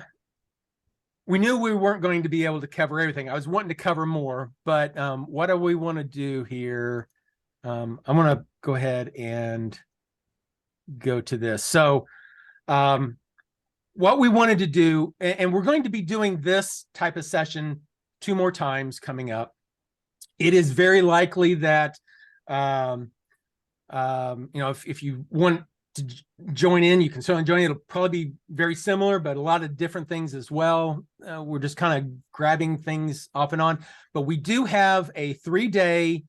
we knew we weren't going to be able to cover everything. I was wanting to cover more, but what do we want to do here? I'm going to go ahead and go to this. So what we wanted to do, and we're going to be doing this type of session 2 more times coming up. It is very likely that, if you want to join in, you can certainly join. It'll probably be very similar, but a lot of different things as well. We're just kind of grabbing things off and on, but we do have a 3-day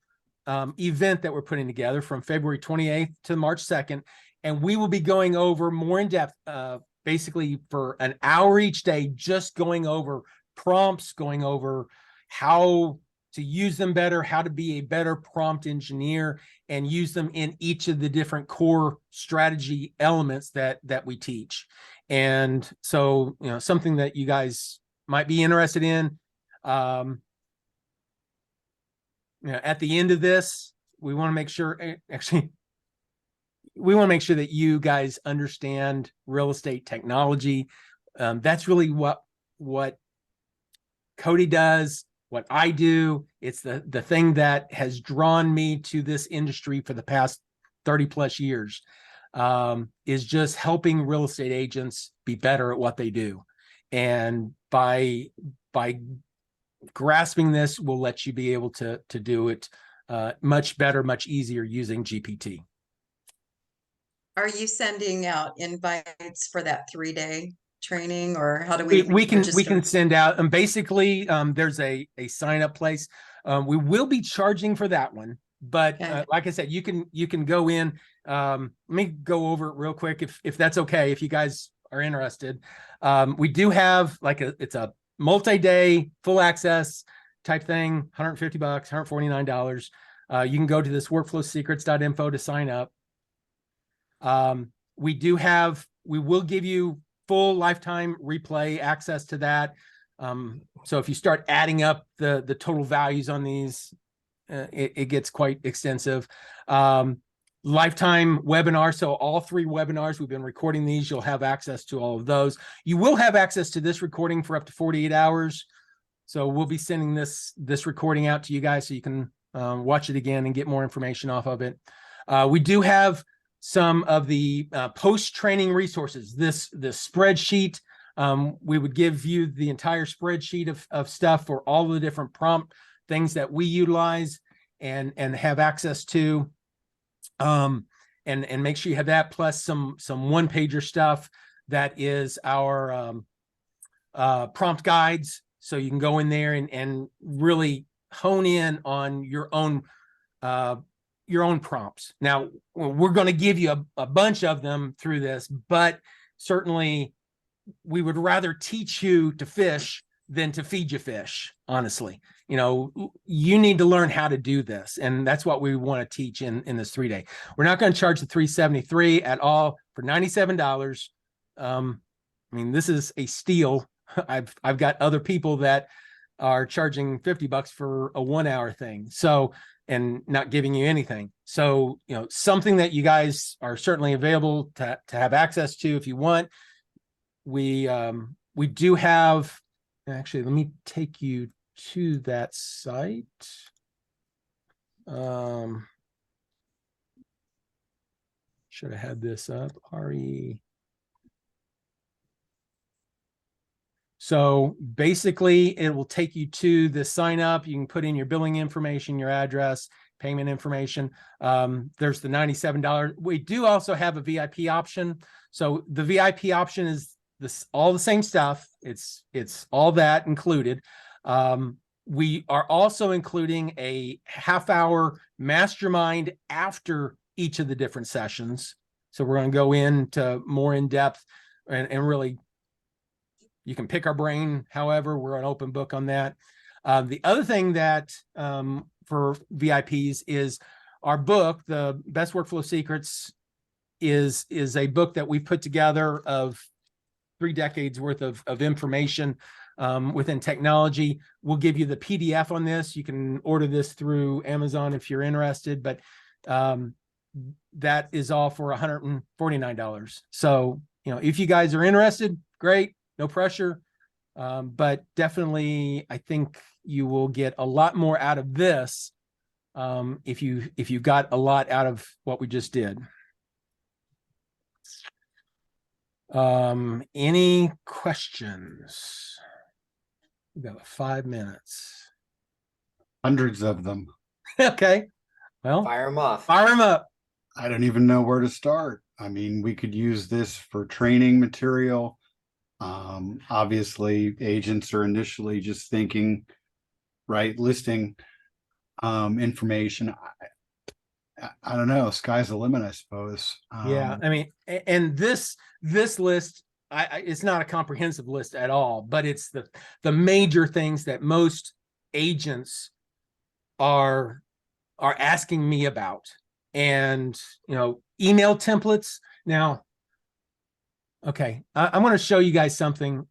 event that we're putting together from February 28th to March 2nd. And we will be going over more in depth, basically for an hour each day, just going over prompts, going over how to use them better, how to be a better prompt engineer, and use them in each of the different core strategy elements that we teach. And so, something that you guys might be interested in. At the end of this, we want to make sure, that you guys understand real estate technology. That's really what Cody does, what I do. It's the thing that has drawn me to this industry for the past 30 plus years, is just helping real estate agents be better at what they do. And by grasping this will let you be able to do it much better, much easier using GPT. Are you sending out invites for that 3-day training, or how do We can register? send out, and basically there's a sign up place. We will be charging for that one, but Okay. like I said, you can go in. Let me go over it real quick if that's okay, if you guys are interested. We do have like it's a multi-day full access type thing, $150, $149. You can go to this workflowsecrets.info to sign up. We will give you full lifetime replay access to that. So if you start adding up the total values on these, it gets quite extensive. Lifetime webinar. So all 3 webinars, we've been recording these. You'll have access to all of those. You will have access to this recording for up to 48 hours. So we'll be sending this recording out to you guys so you can watch it again and get more information off of it. We do have some of the post-training resources. This spreadsheet, we would give you the entire spreadsheet of stuff for all the different prompt things that we utilize and have access to. And make sure you have that, plus some one-pager stuff that is our prompt guides. So you can go in there and really hone in on your own prompts. Now, we're going to give you a bunch of them through this, but certainly we would rather teach you to fish than to feed you fish, honestly. You know, you need to learn how to do this, and that's what we want to teach in this 3-day. We're not going to charge the $373 at all for $97. I mean, this is a steal. I've got other people that are charging $50 for a 1-hour thing. So, and not giving you anything. So, you know, something that you guys are certainly available to have access to if you want. We do have, actually, let me take you to that site. Should have had this up, RE. So basically, it will take you to the sign up. You can put in your billing information, your address, payment information. There's the $97. We do also have a VIP option. So the VIP option is all the same stuff. It's all that included. We are also including a half-hour mastermind after each of the different sessions. So we're going to go into more in depth and really, you can pick our brain. However, we're an open book on that. The other thing that for VIPs is our book, The Best Workflow Secrets, is a book that we put together of 3 decades worth of information within technology. We'll give you the PDF on this. You can order this through Amazon if you're interested, but that is all for $149. So, you know, if you guys are interested, great. No pressure, but definitely I think you will get a lot more out of this if you got a lot out of what we just did. Any questions? We've got 5 minutes. Hundreds of them. Okay, well, Fire them off. fire them up. I don't even know where to start. I mean, we could use this for training material. Obviously, agents are initially just thinking, right, listing information. I don't know. Sky's the limit, I suppose. Yeah, I mean, and this list, it's not a comprehensive list at all, but it's the major things that most agents are asking me about. And, you know, email templates. Now, okay, I'm going to show you guys something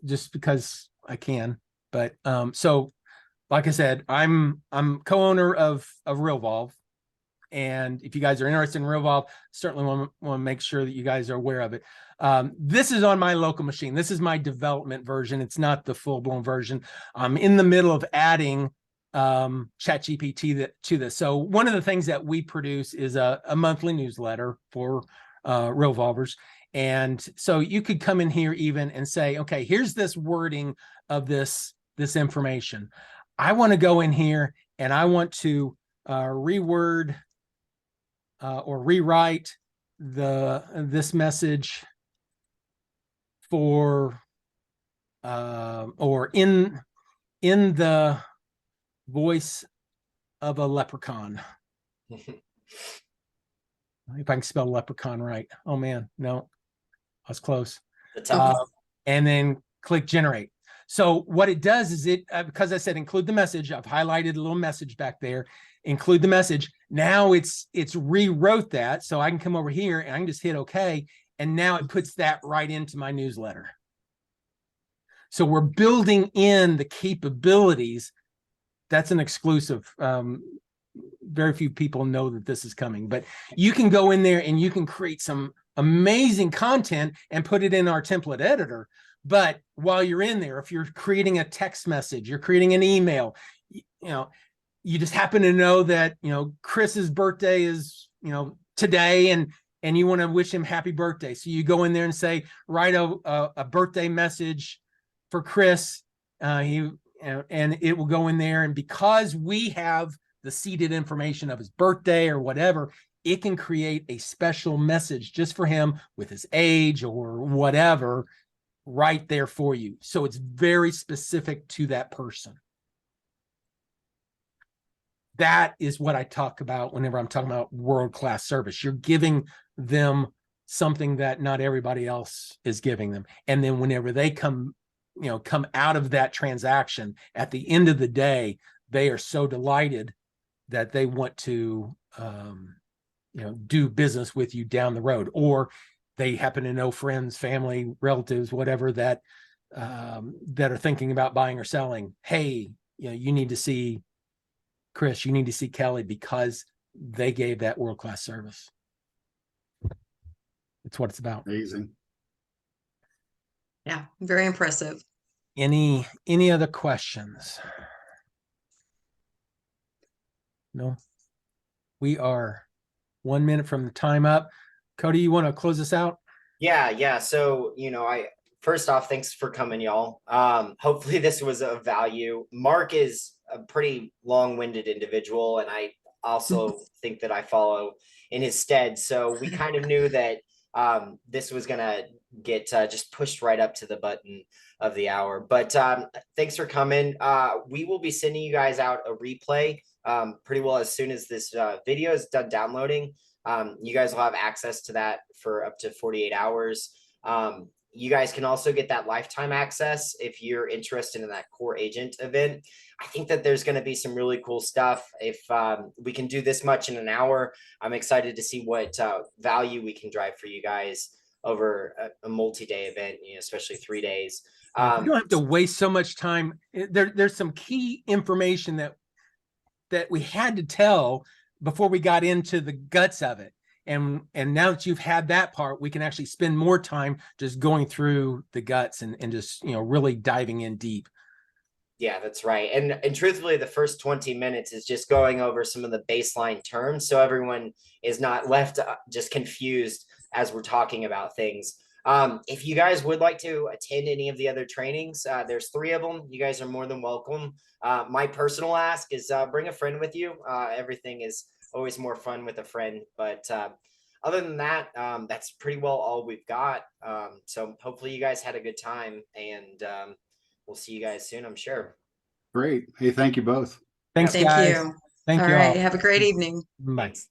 just because I can. But so, like I said, I'm co-owner of RealVolve, and if you guys are interested in RealVolve, certainly want to make sure that you guys are aware of it. This is on my local machine. This is my development version. It's not the full-blown version. I'm in the middle of adding Chat GPT to this. So one of the things that we produce is a monthly newsletter for RealVolvers. And so you could come in here even and say, okay, here's this wording of this information. I want to go in here and I want to reword or rewrite this message for or in the voice of a leprechaun. If I can spell leprechaun right. Oh man, no, I was close. The tough one. And then click generate. So what it does is it, because I said include the message, I've highlighted a little message back there, include the message. Now it's rewrote that. So I can come over here and I can just hit okay. And now it puts that right into my newsletter. So we're building in the capabilities. That's an exclusive. Very few people know that this is coming, but you can go in there and you can create some amazing content and put it in our template editor. But while you're in there, if you're creating a text message, you're creating an email, you just happen to know that, Chris's birthday is, today, and you want to wish him happy birthday. So you go in there and say, write a birthday message for Chris. And it will go in there. And because we have the seeded information of his birthday or whatever, it can create a special message just for him with his age or whatever right there for you. So it's very specific to that person. That is what I talk about whenever I'm talking about world-class service. You're giving them something that not everybody else is giving them. And then whenever they come out of that transaction, at the end of the day, they are so delighted that they want to, do business with you down the road, or they happen to know friends, family, relatives, whatever that are thinking about buying or selling. Hey, you need to see Chris, you need to see Kelly because they gave that world-class service. It's what it's about. Amazing. Yeah, very impressive. Any other questions? No. We are 1 minute from the time up. Cody, you want to close us out? Yeah. So, first off, thanks for coming, y'all. Hopefully this was of value. Mark is a pretty long-winded individual, and I also think that I follow in his stead. So we kind of knew that this was gonna get just pushed right up to the button of the hour. But thanks for coming. We will be sending you guys out a replay pretty well as soon as this video is done downloading. You guys will have access to that for up to 48 hours. You guys can also get that lifetime access if you're interested in that core agent event. I think that there's going to be some really cool stuff. If we can do this much in an hour, I'm excited to see what value we can drive for you guys over a multi-day event, especially 3 days. You don't have to waste so much time. There's some key information that we had to tell before we got into the guts of it. And now that you've had that part, we can actually spend more time just going through the guts and just, really diving in deep. Yeah, that's right. And truthfully, the first 20 minutes is just going over some of the baseline terms, so everyone is not left just confused as we're talking about things. If you guys would like to attend any of the other trainings, there's 3 of them. You guys are more than welcome. My personal ask is bring a friend with you. Everything is always more fun with a friend. But other than that, that's pretty well all we've got. So hopefully you guys had a good time, and we'll see you guys soon, I'm sure. Great. Hey, thank you both. Thanks, Thank guys. you. Thank All you right. all. Have a great evening. Bye. Thanks.